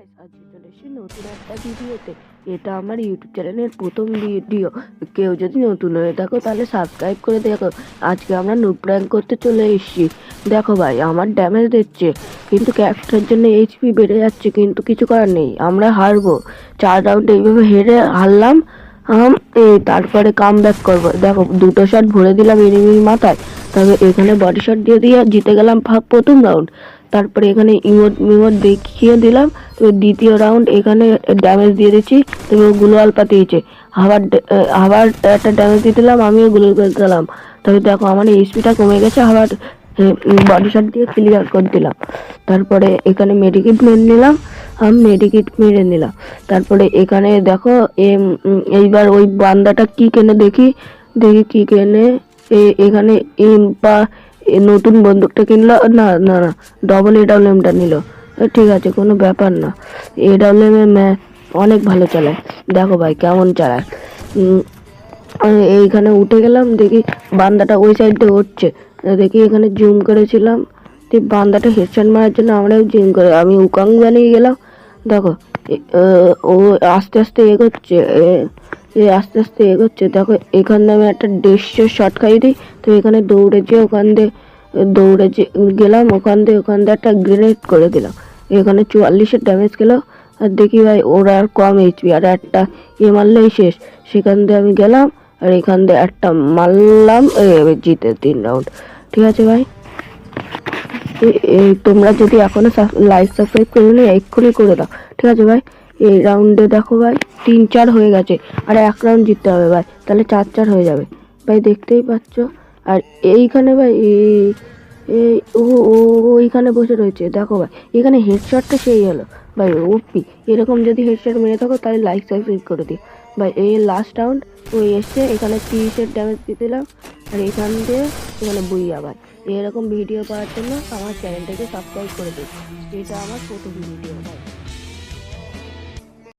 Guys, আজকে চলে এসেছি নতুন একটা ভিডিওতে। এটা আমার ইউটিউব চ্যানেলের প্রথম ভিডিও। কেউ যদি নতুন হয়ে থাকো তাহলে সাবস্ক্রাইব করে দেখো। আজকে আমরা নুব প্র্যাঙ্ক করতে চলে এসেছি। দেখো ভাই, আমার ড্যামেজ দিচ্ছে কিন্তু ক্যারেক্টারের জন্য এইচপি বেড়ে যাচ্ছে, কিন্তু কিছু করার নেই, আমরা হারবো। 4 রাউন্ড এইভাবে হেরে হারলাম। তারপরে কাম ব্যাক করবো। দেখো, 2টো শট ভরে দিলাম এনিমির মাথায়, তবে এখানে বডি শট দিয়ে জিতে গেলাম প্রথম রাউন্ড। তারপরে এখানে ইমোট মিমোট দেখিয়ে দিলাম। তো দ্বিতীয় রাউন্ড এখানে ড্যামেজ দিয়ে দিচ্ছি, তবে গ্লোয়াল পাঠিয়েছে। আবার একটা ড্যামেজ দিয়ে দিলাম, আমিও গ্লোয়াল করে দিলাম। তবে দেখো আমার এইচপিটা কমে গেছে, আবার বডি শট দিয়ে ক্লিয়ার করে দিলাম। তারপরে এখানে মেডিকিট মেরে নিলাম, আমি মেডিকিট মেরে নিলাম। তারপরে এখানে দেখো এইবার ওই বান্দাটা কি কেনে দেখি দেখি কি কেনে। এখানে ইম্পা নতুন বন্দুকটা কিনলো, না না না, ডবল এডাব্লিউএমটা নিল। ঠিক আছে, কোনো ব্যাপার না। এডাব্লিউএম অনেক ভালো চালায়। দেখো ভাই কেমন চালায়। এইখানে উঠে গেলাম, দেখি বান্দাটা ওই সাইড দিয়ে উঠছে। দেখি এখানে জুম করেছিলাম, বান্দাটা হেডশট মারার জন্য আমরাও জুম করে আমি উকাং বানিয়ে গেলাম। দেখো ও আস্তে আস্তে এগোচ্ছে, আস্তে আস্তে এগোচ্ছে। দেখো এখানে আমি একটা 150 শট খাই দিই। তো এখানে দৌড়েছে, দৌড়ে গেলাম, ওখান দিয়ে একটা গ্রেনেড করে দিলাম। এখানে 44-এর ড্যামেজ গেল। আর দেখি ভাই ওরা আর কম এইচপি, আর একটা মারলেই শেষ। সেখান দিয়ে আমি গেলাম, আর এখান দিয়ে একটা মারলাম, জিতে 3 রাউন্ড। ঠিক আছে ভাই, তোমরা যদি এখনো লাইক সাবস্ক্রাইব করে না, এক্ষুনি করে দাও। ঠিক আছে ভাই, এই রাউন্ডে দেখো ভাই 3-4 হয়ে গেছে, আর 1 রাউন্ড জিততে হবে ভাই, তাহলে 4-4 হয়ে যাবে ভাই, দেখতেই পাচ্ছ। আর এইখানে ভাই ওইখানে বসে রয়েছে। দেখো ভাই এখানে হেডশটটা সেই হলো ভাই, ওপি। এরকম যদি হেডশট মেরে থাকো তাহলে লাইক সাবস্ক্রাইব করে দিই ভাই। এই লাস্ট রাউন্ড ওই এসছে, এখানে 30-এর ড্যামেজ দিয়ে দিলাম, আর এখান দিয়ে এখানে বুইয়া ভাই। এরকম ভিডিও পাওয়ার জন্য আমার চ্যানেলটাকে সাবস্ক্রাইব করে দিন। এটা আমার প্রথম ভিডিও ভাই।